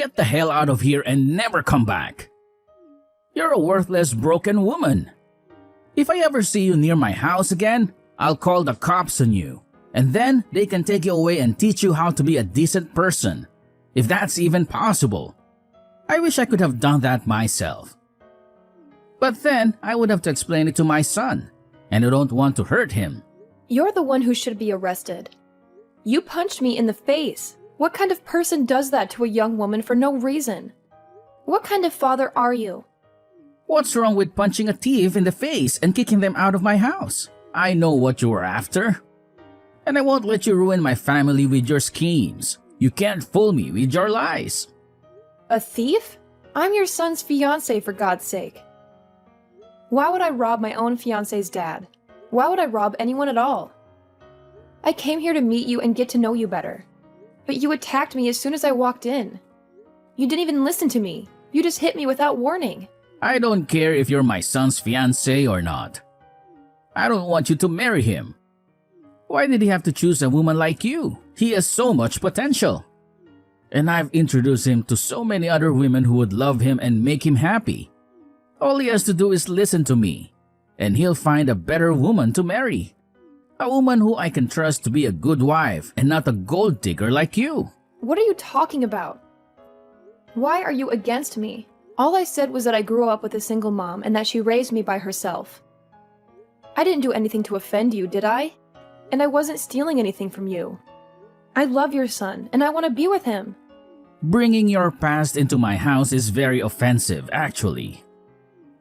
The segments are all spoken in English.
get the hell out of here and never come back. You're a worthless, broken woman. If I ever see you near my house again, I'll call the cops on you. And then they can take you away and teach you how to be a decent person. If that's even possible. I wish I could have done that myself. But then I would have to explain it to my son. And I don't want to hurt him. You're the one who should be arrested. You punched me in the face. What kind of person does that to a young woman for no reason? What kind of father are you? What's wrong with punching a thief in the face and kicking them out of my house? I know what you were after. And I won't let you ruin my family with your schemes. You can't fool me with your lies. A thief? I'm your son's fiancé, for God's sake. Why would I rob my own fiancé's dad? Why would I rob anyone at all? I came here to meet you and get to know you better. But you attacked me as soon as I walked in. You didn't even listen to me. You just hit me without warning. I don't care if you're my son's fiancé or not. I don't want you to marry him. Why did he have to choose a woman like you? He has so much potential. And I've introduced him to so many other women who would love him and make him happy. All he has to do is listen to me, and he'll find a better woman to marry. A woman who I can trust to be a good wife and not a gold digger like you. What are you talking about? Why are you against me? All I said was that I grew up with a single mom and that she raised me by herself. I didn't do anything to offend you, did I? And I wasn't stealing anything from you. I love your son, and I want to be with him. Bringing your past into my house is very offensive, actually.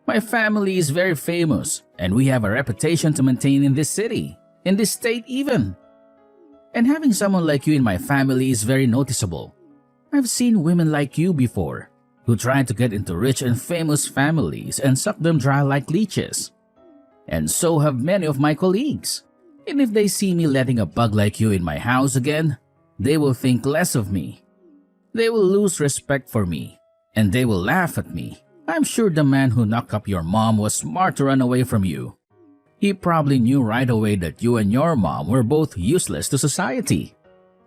My family is very famous, and we have a reputation to maintain in this city, in this state even. And having someone like you in my family is very noticeable. I've seen women like you before, who try to get into rich and famous families and suck them dry like leeches. And so have many of my colleagues. And if they see me letting a bug like you in my house again, they will think less of me. They will lose respect for me, and they will laugh at me. I'm sure the man who knocked up your mom was smart to run away from you. He probably knew right away that you and your mom were both useless to society.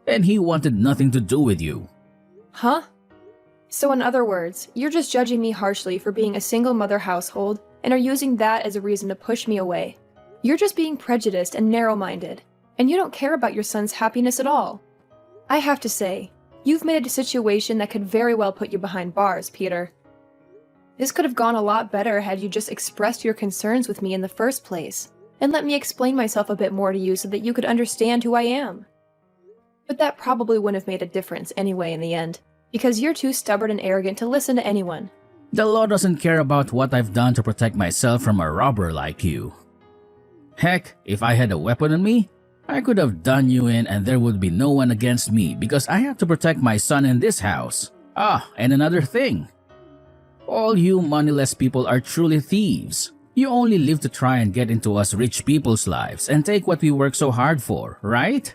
And he wanted nothing to do with you. Huh? So in other words, you're just judging me harshly for being a single mother household and are using that as a reason to push me away. You're just being prejudiced and narrow-minded, and you don't care about your son's happiness at all. I have to say, you've made a situation that could very well put you behind bars, Peter. This could have gone a lot better had you just expressed your concerns with me in the first place, and let me explain myself a bit more to you so that you could understand who I am. But that probably wouldn't have made a difference anyway in the end, because you're too stubborn and arrogant to listen to anyone. The law doesn't care about what I've done to protect myself from a robber like you. Heck, if I had a weapon on me, I could have done you in and there would be no one against me because I have to protect my son in this house. And another thing. All you moneyless people are truly thieves. You only live to try and get into us rich people's lives and take what we work so hard for, right?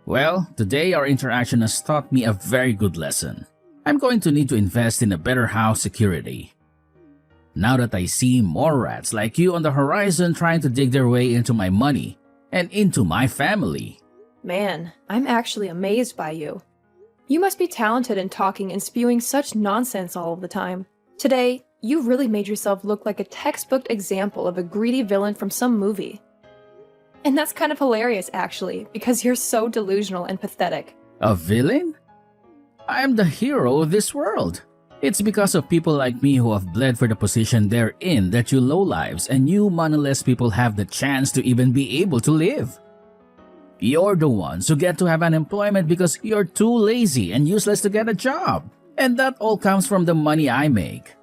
Well, today our interaction has taught me a very good lesson. I'm going to need to invest in a better house security. Now that I see more rats like you on the horizon trying to dig their way into my money and into my family. Man, I'm actually amazed by you. You must be talented in talking and spewing such nonsense all of the time. Today, you really made yourself look like a textbook example of a greedy villain from some movie. And that's kind of hilarious, actually, because you're so delusional and pathetic. A villain? I'm the hero of this world. It's because of people like me who have bled for the position they're in that you lowlives and you moneyless people have the chance to even be able to live. You're the ones who get to have unemployment because you're too lazy and useless to get a job. And that all comes from the money I make.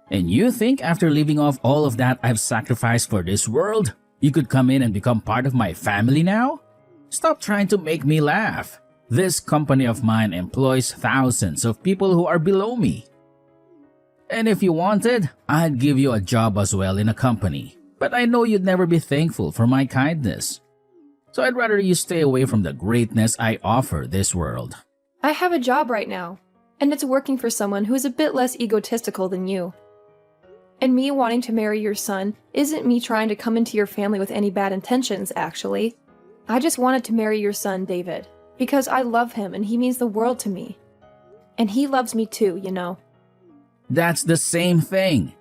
And you think after leaving off all of that I've sacrificed for this world, you could come in and become part of my family now? Stop trying to make me laugh. This company of mine employs thousands of people who are below me. And if you wanted, I'd give you a job as well in a company. But I know you'd never be thankful for my kindness. So I'd rather you stay away from the greatness I offer this world. I have a job right now, and it's working for someone who is a bit less egotistical than you. And me wanting to marry your son isn't me trying to come into your family with any bad intentions, actually. I just wanted to marry your son, David, because I love him and he means the world to me. And he loves me too, you know. That's the same thing.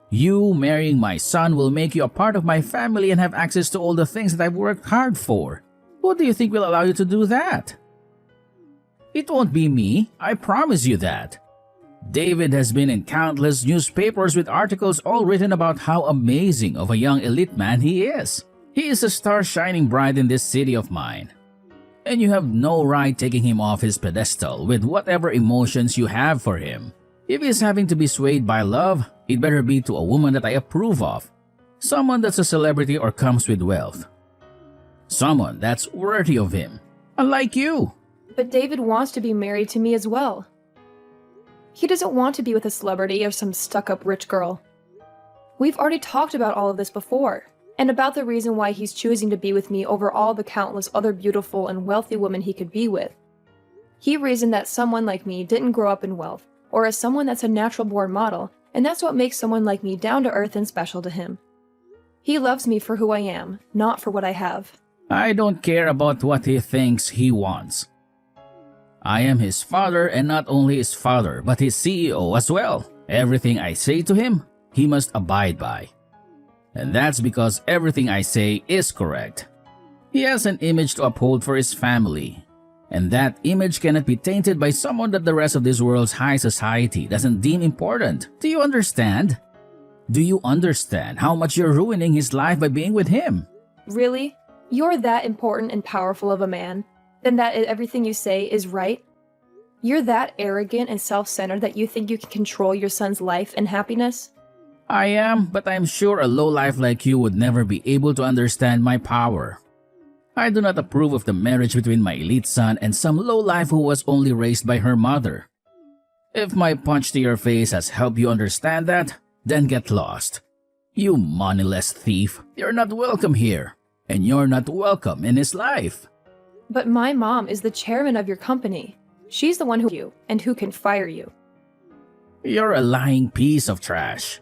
You marrying my son will make you a part of my family and have access to all the things that I've worked hard for. Who do you think will allow you to do that? It won't be me, I promise you that. David has been in countless newspapers with articles all written about how amazing of a young elite man he is. He is a star shining bright in this city of mine. And you have no right taking him off his pedestal with whatever emotions you have for him. If he's having to be swayed by love, it better be to a woman that I approve of. Someone that's a celebrity or comes with wealth. Someone that's worthy of him, unlike you. But David wants to be married to me as well. He doesn't want to be with a celebrity or some stuck-up rich girl. We've already talked about all of this before, and about the reason why he's choosing to be with me over all the countless other beautiful and wealthy women he could be with. He reasoned that someone like me didn't grow up in wealth, or as someone that's a natural-born model, and that's what makes someone like me down-to-earth and special to him. He loves me for who I am, not for what I have. I don't care about what he thinks he wants. I am his father, and not only his father, but his CEO as well. Everything I say to him, he must abide by. And that's because everything I say is correct. He has an image to uphold for his family, and that image cannot be tainted by someone that the rest of this world's high society doesn't deem important. Do you understand? Do you understand how much you're ruining his life by being with him? Really? You're that important and powerful of a man? Then that everything you say is right? You're that arrogant and self-centered that you think you can control your son's life and happiness? I am, but I'm sure a lowlife like you would never be able to understand my power. I do not approve of the marriage between my elite son and some lowlife who was only raised by her mother. If my punch to your face has helped you understand that, then get lost. You moneyless thief, you're not welcome here, and you're not welcome in his life. But my mom is the chairman of your company. She's the one who can fire you. You're a lying piece of trash.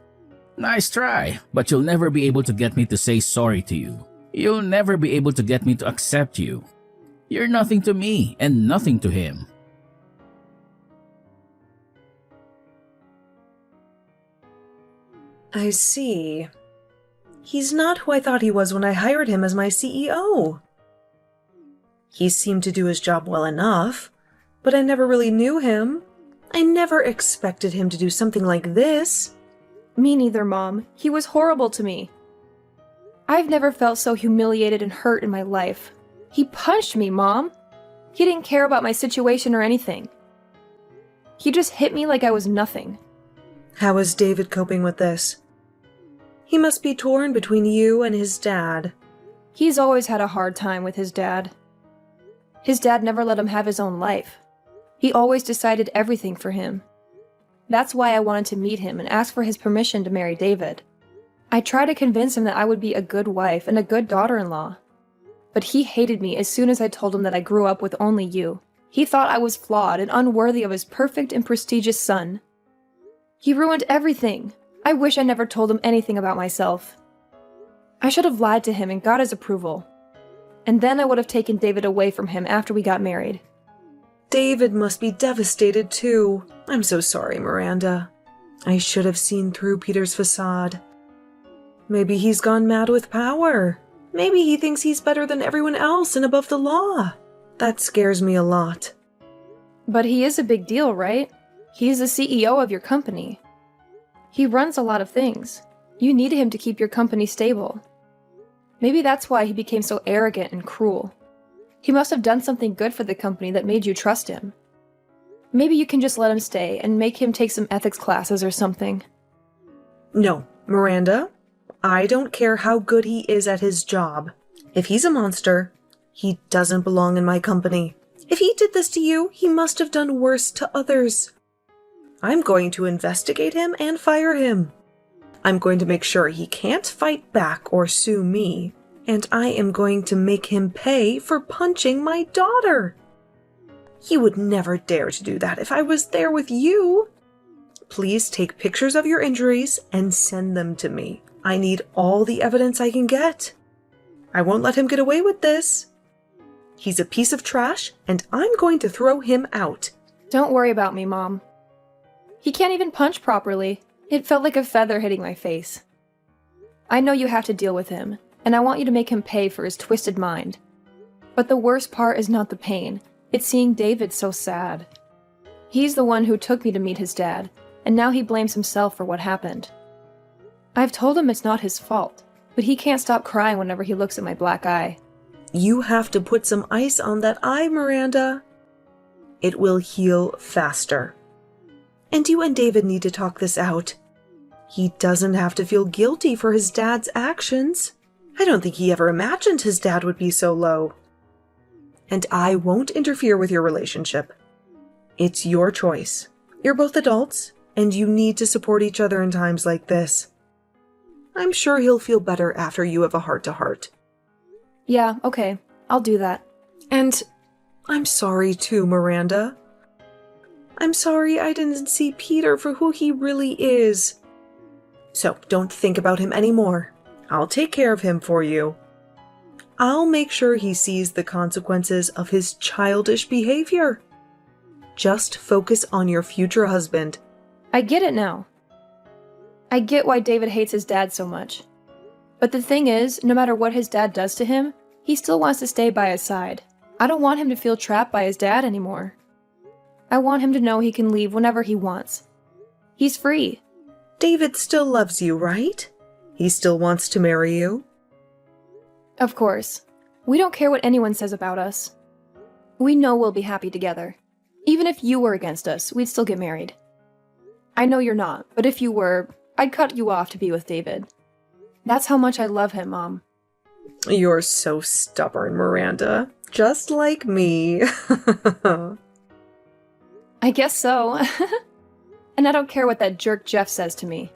Nice try, but you'll never be able to get me to say sorry to you. You'll never be able to get me to accept you. You're nothing to me and nothing to him. I see. He's not who I thought he was when I hired him as my CEO. He seemed to do his job well enough, but I never really knew him. I never expected him to do something like this. Me neither, Mom. He was horrible to me. I've never felt so humiliated and hurt in my life. He punched me, Mom. He didn't care about my situation or anything. He just hit me like I was nothing. How is David coping with this? He must be torn between you and his dad. He's always had a hard time with his dad. His dad never let him have his own life. He always decided everything for him. That's why I wanted to meet him and ask for his permission to marry David. I tried to convince him that I would be a good wife and a good daughter-in-law. But he hated me as soon as I told him that I grew up with only you. He thought I was flawed and unworthy of his perfect and prestigious son. He ruined everything. I wish I never told him anything about myself. I should have lied to him and got his approval. And then I would have taken David away from him after we got married. David must be devastated too. I'm so sorry, Miranda. I should have seen through Peter's facade. Maybe he's gone mad with power. Maybe he thinks he's better than everyone else and above the law. That scares me a lot. But he is a big deal, right? He's the CEO of your company. He runs a lot of things. You need him to keep your company stable. Maybe that's why he became so arrogant and cruel. He must have done something good for the company that made you trust him. Maybe you can just let him stay and make him take some ethics classes or something. No, Miranda. I don't care how good he is at his job. If he's a monster, he doesn't belong in my company. If he did this to you, he must have done worse to others. I'm going to investigate him and fire him. I'm going to make sure he can't fight back or sue me. And I am going to make him pay for punching my daughter. He would never dare to do that if I was there with you. Please take pictures of your injuries and send them to me. I need all the evidence I can get. I won't let him get away with this. He's a piece of trash, and I'm going to throw him out. Don't worry about me, Mom. He can't even punch properly. It felt like a feather hitting my face. I know you have to deal with him, and I want you to make him pay for his twisted mind. But the worst part is not the pain, it's seeing David so sad. He's the one who took me to meet his dad, and now he blames himself for what happened. I've told him it's not his fault, but he can't stop crying whenever he looks at my black eye. You have to put some ice on that eye, Miranda. It will heal faster. And you and David need to talk this out. He doesn't have to feel guilty for his dad's actions. I don't think he ever imagined his dad would be so low. And I won't interfere with your relationship. It's your choice. You're both adults, and you need to support each other in times like this. I'm sure he'll feel better after you have a heart-to-heart. Yeah, okay. I'll do that. And I'm sorry too, Miranda. I'm sorry I didn't see Peter for who he really is. So don't think about him anymore. I'll take care of him for you. I'll make sure he sees the consequences of his childish behavior. Just focus on your future husband. I get it now. I get why David hates his dad so much. But the thing is, no matter what his dad does to him, he still wants to stay by his side. I don't want him to feel trapped by his dad anymore. I want him to know he can leave whenever he wants. He's free. David still loves you, right? He still wants to marry you? Of course. We don't care what anyone says about us. We know we'll be happy together. Even if you were against us, we'd still get married. I know you're not, but if you were, I'd cut you off to be with David. That's how much I love him, Mom. You're so stubborn, Miranda. Just like me. I guess so. And I don't care what that jerk Jeff says to me.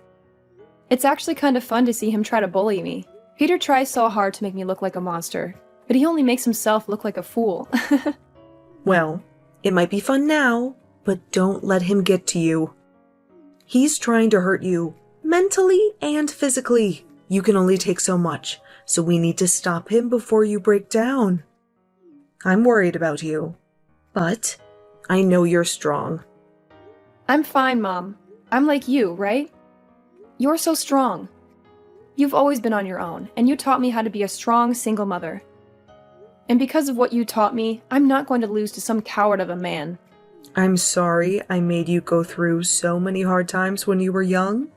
It's actually kind of fun to see him try to bully me. Peter tries so hard to make me look like a monster, but he only makes himself look like a fool. Well, it might be fun now, but don't let him get to you. He's trying to hurt you, mentally and physically. You can only take so much, so we need to stop him before you break down. I'm worried about you, but I know you're strong. I'm fine, Mom. I'm like you, right? You're so strong. You've always been on your own, and you taught me how to be a strong single mother. And because of what you taught me, I'm not going to lose to some coward of a man. I'm sorry I made you go through so many hard times when you were young.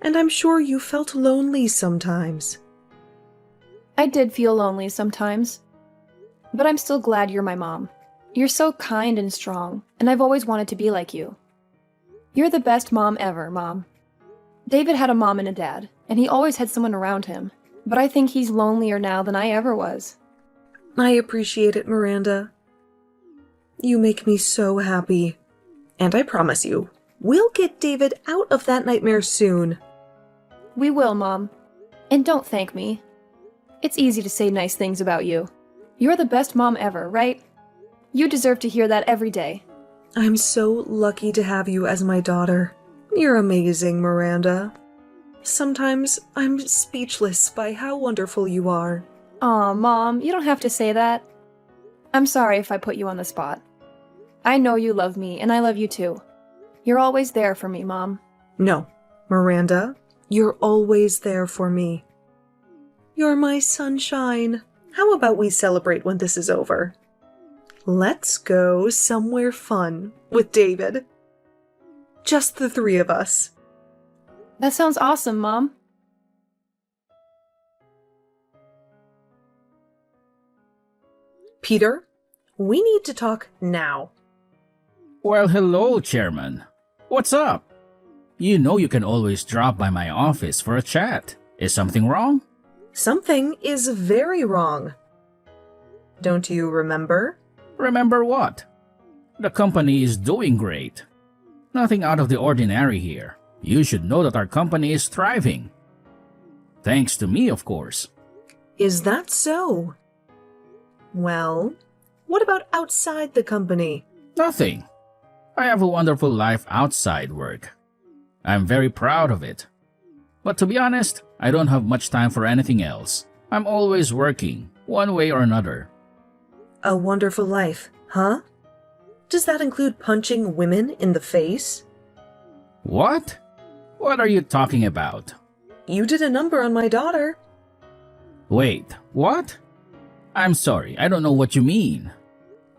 And I'm sure you felt lonely sometimes. I did feel lonely sometimes. But I'm still glad you're my mom. You're so kind and strong, and I've always wanted to be like you. You're the best mom ever, Mom. David had a mom and a dad, and he always had someone around him. But I think he's lonelier now than I ever was. I appreciate it, Miranda. You make me so happy. And I promise you, we'll get David out of that nightmare soon. We will, Mom. And don't thank me. It's easy to say nice things about you. You're the best mom ever, right? You deserve to hear that every day. I'm so lucky to have you as my daughter. You're amazing, Miranda. Sometimes I'm speechless by how wonderful you are. Aw, Mom, you don't have to say that. I'm sorry if I put you on the spot. I know you love me, and I love you too. You're always there for me, Mom. No, Miranda, you're always there for me. You're my sunshine. How about we celebrate when this is over? Let's go somewhere fun with David. Just the three of us. That sounds awesome, Mom. Peter, we need to talk now. Well, hello, Chairman. What's up? You know you can always drop by my office for a chat. Is something wrong? Something is very wrong. Don't you remember? Remember what? The company is doing great. Nothing out of the ordinary here. You should know that our company is thriving. Thanks to me, of course. Is that so? Well, what about outside the company? Nothing. I have a wonderful life outside work. I'm very proud of it. But to be honest, I don't have much time for anything else. I'm always working, one way or another. A wonderful life, huh? Does that include punching women in the face? What? What are you talking about? You did a number on my daughter. Wait, what? I'm sorry, I don't know what you mean.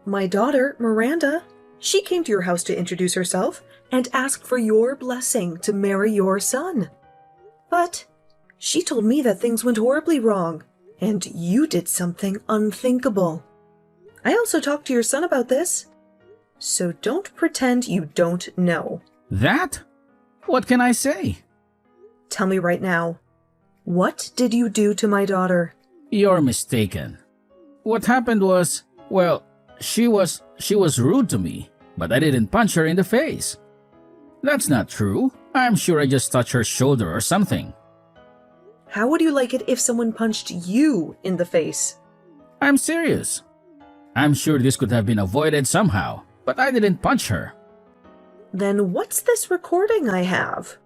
My daughter, Miranda, she came to your house to introduce herself and asked for your blessing to marry your son. But she told me that things went horribly wrong, and you did something unthinkable. I also talked to your son about this, so don't pretend you don't know. That? What can I say? Tell me right now, what did you do to my daughter? You're mistaken. What happened was, well, she was rude to me, but I didn't punch her in the face. That's not true. I'm sure I just touched her shoulder or something. How would you like it if someone punched you in the face? I'm serious. I'm sure this could have been avoided somehow, but I didn't punch her. Then what's this recording I have?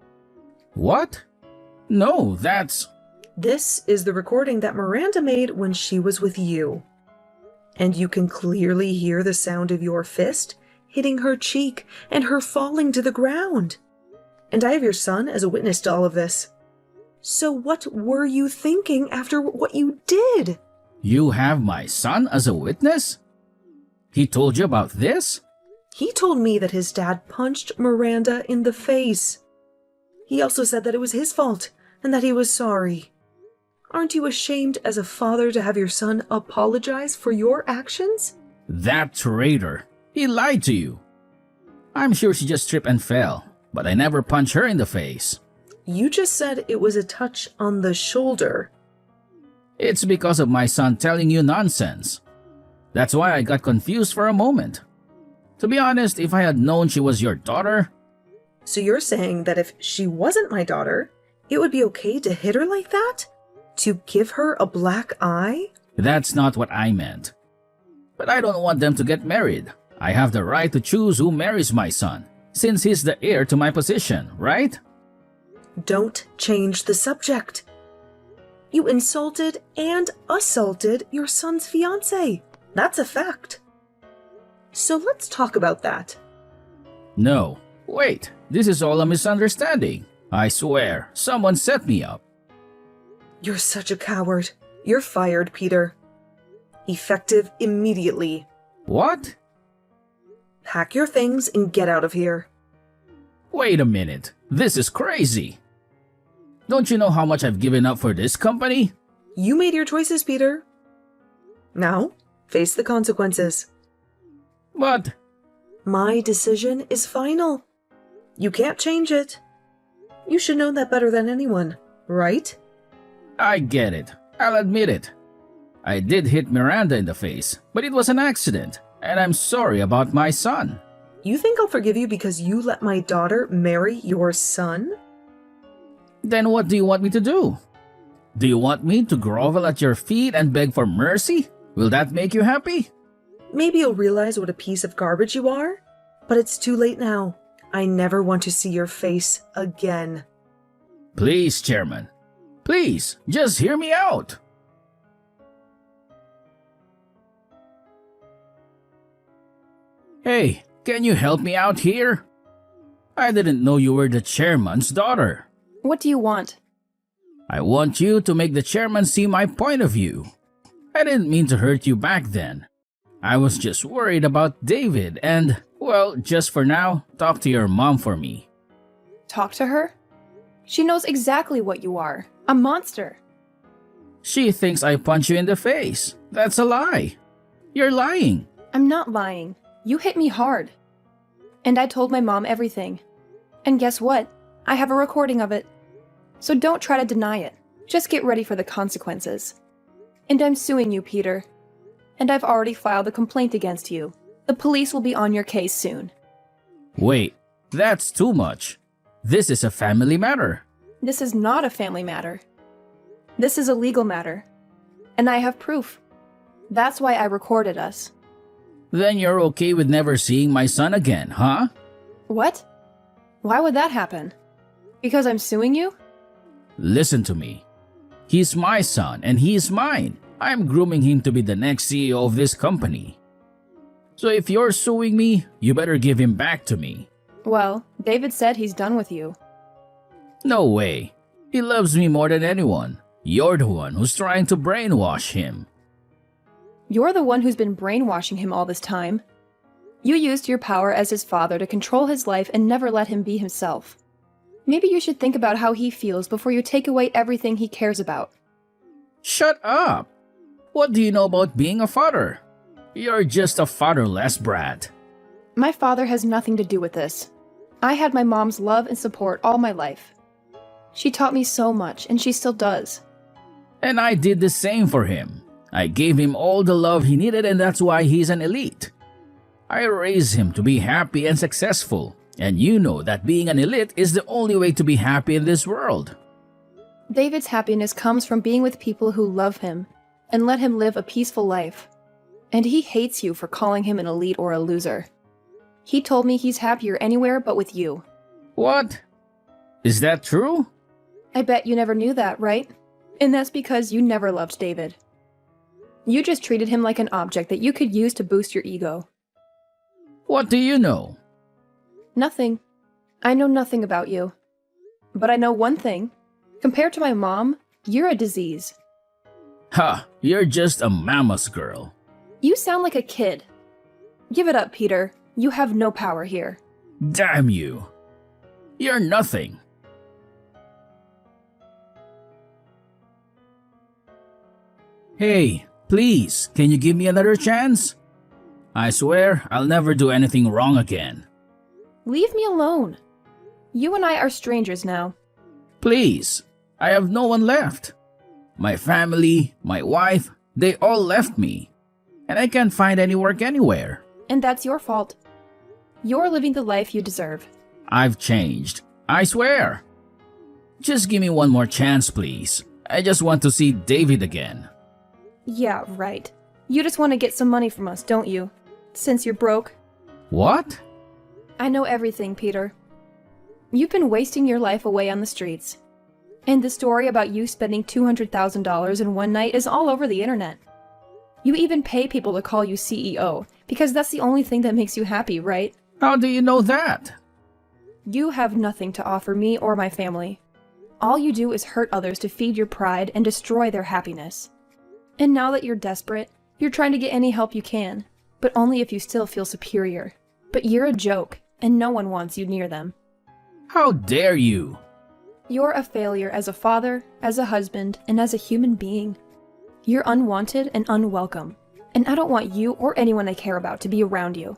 What? No, that's... This is the recording that Miranda made when she was with you. And you can clearly hear the sound of your fist hitting her cheek and her falling to the ground. And I have your son as a witness to all of this. So what were you thinking after what you did? You have my son as a witness? He told you about this? He told me that his dad punched Miranda in the face. He also said that it was his fault and that he was sorry. Aren't you ashamed as a father to have your son apologize for your actions? That traitor. He lied to you. I'm sure she just tripped and fell, but I never punched her in the face. You just said it was a touch on the shoulder. It's because of my son telling you nonsense. That's why I got confused for a moment. To be honest, if I had known she was your daughter... So you're saying that if she wasn't my daughter, it would be okay to hit her like that? To give her a black eye? That's not what I meant. But I don't want them to get married. I have the right to choose who marries my son, since he's the heir to my position, right? Don't change the subject. You insulted and assaulted your son's fiancée. That's a fact. So let's talk about that. No, wait, this is all a misunderstanding. I swear, someone set me up. You're such a coward. You're fired, Peter. Effective immediately. What? Pack your things and get out of here. Wait a minute, this is crazy. Don't you know how much I've given up for this company? You made your choices, Peter. Now, face the consequences. But... My decision is final. You can't change it. You should know that better than anyone, right? I get it. I'll admit it. I did hit Miranda in the face, but it was an accident, and I'm sorry about my son. You think I'll forgive you because you let my daughter marry your son? Then what do you want me to do? Do you want me to grovel at your feet and beg for mercy? Will that make you happy? Maybe you'll realize what a piece of garbage you are, but it's too late now. I never want to see your face again. Please, Chairman. Please, just hear me out. Hey, can you help me out here? I didn't know you were the chairman's daughter. What do you want? I want you to make the chairman see my point of view. I didn't mean to hurt you back then. I was just worried about David and, well, just for now, talk to your mom for me. Talk to her? She knows exactly what you are. A monster. She thinks I punch you in the face. That's a lie. You're lying. I'm not lying. You hit me hard. And I told my mom everything. And guess what? I have a recording of it. So don't try to deny it. Just get ready for the consequences. And I'm suing you, Peter. And I've already filed a complaint against you. The police will be on your case soon. Wait, that's too much. This is a family matter. This is not a family matter. This is a legal matter. And I have proof. That's why I recorded us. Then you're okay with never seeing my son again, huh? What? Why would that happen? Because I'm suing you? Listen to me. He's my son and he's mine. I'm grooming him to be the next CEO of this company. So if you're suing me, you better give him back to me. Well, David said he's done with you. No way. He loves me more than anyone. You're the one who's trying to brainwash him. You're the one who's been brainwashing him all this time. You used your power as his father to control his life and never let him be himself. Maybe you should think about how he feels before you take away everything he cares about. Shut up! What do you know about being a father? You're just a fatherless brat. My father has nothing to do with this. I had my mom's love and support all my life. She taught me so much, and she still does. And I did the same for him. I gave him all the love he needed, and that's why he's an elite. I raised him to be happy and successful, and you know that being an elite is the only way to be happy in this world. David's happiness comes from being with people who love him and let him live a peaceful life. And he hates you for calling him an elite or a loser. He told me he's happier anywhere but with you. What? Is that true? I bet you never knew that, right? And that's because you never loved David. You just treated him like an object that you could use to boost your ego. What do you know? Nothing. I know nothing about you. But I know one thing. Compared to my mom, you're a disease. Ha! You're just a mama's girl. You sound like a kid. Give it up, Peter. You have no power here. Damn you! You're nothing. Hey, please, can you give me another chance? I swear I'll never do anything wrong again. Leave me alone. You and I are strangers now. Please, I have no one left. My family, my wife, they all left me. And I can't find any work anywhere. And that's your fault. You're living the life you deserve. I've changed. I swear. Just give me one more chance, please. I just want to see David again. Yeah, right. You just want to get some money from us, don't you? Since you're broke. What? I know everything, Peter. You've been wasting your life away on the streets. And the story about you spending $200,000 in one night is all over the internet. You even pay people to call you CEO, because that's the only thing that makes you happy, right? How do you know that? You have nothing to offer me or my family. All you do is hurt others to feed your pride and destroy their happiness. And now that you're desperate, you're trying to get any help you can, but only if you still feel superior. But you're a joke, and no one wants you near them. How dare you? You're a failure as a father, as a husband, and as a human being. You're unwanted and unwelcome, and I don't want you or anyone I care about to be around you.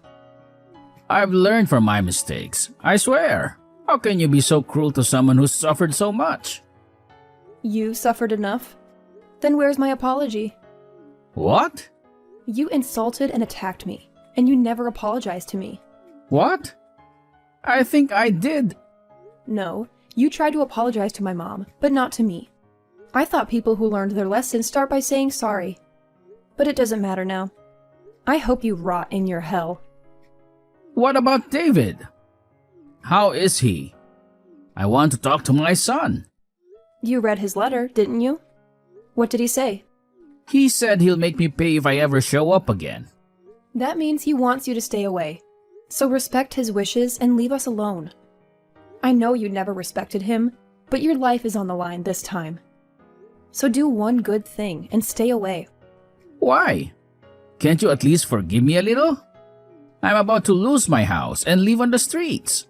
I've learned from my mistakes, I swear. How can you be so cruel to someone who's suffered so much? You suffered enough? Then where's my apology? What? You insulted and attacked me, and you never apologized to me. What? I think I did. No, you tried to apologize to my mom, but not to me. I thought people who learned their lessons start by saying sorry. But it doesn't matter now. I hope you rot in your hell. What about David? How is he? I want to talk to my son. You read his letter, didn't you? What did he say? He said he'll make me pay if I ever show up again. That means he wants you to stay away. So respect his wishes and leave us alone. I know you never respected him, but your life is on the line this time. So do one good thing and stay away. Why? Can't you at least forgive me a little? I'm about to lose my house and live on the streets.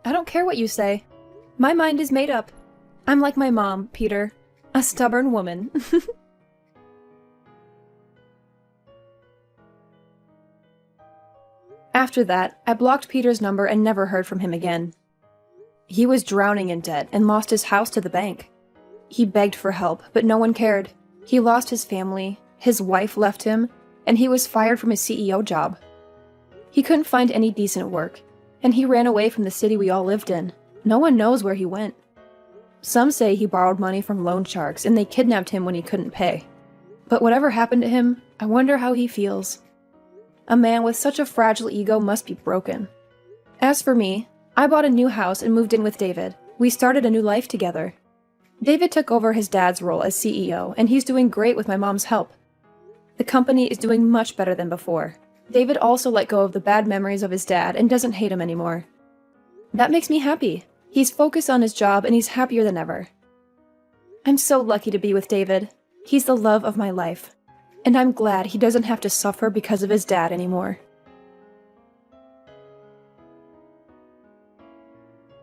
I don't care what you say. My mind is made up. I'm like my mom, Peter. A stubborn woman. After that, I blocked Peter's number and never heard from him again. He was drowning in debt and lost his house to the bank. He begged for help, but no one cared. He lost his family, his wife left him, and he was fired from his CEO job. He couldn't find any decent work, and he ran away from the city we all lived in. No one knows where he went. Some say he borrowed money from loan sharks and they kidnapped him when he couldn't pay. But whatever happened to him, I wonder how he feels. A man with such a fragile ego must be broken. As for me, I bought a new house and moved in with David. We started a new life together. David took over his dad's role as CEO, and he's doing great with my mom's help. The company is doing much better than before. David also let go of the bad memories of his dad and doesn't hate him anymore. That makes me happy. He's focused on his job and he's happier than ever. I'm so lucky to be with David. He's the love of my life. And I'm glad he doesn't have to suffer because of his dad anymore.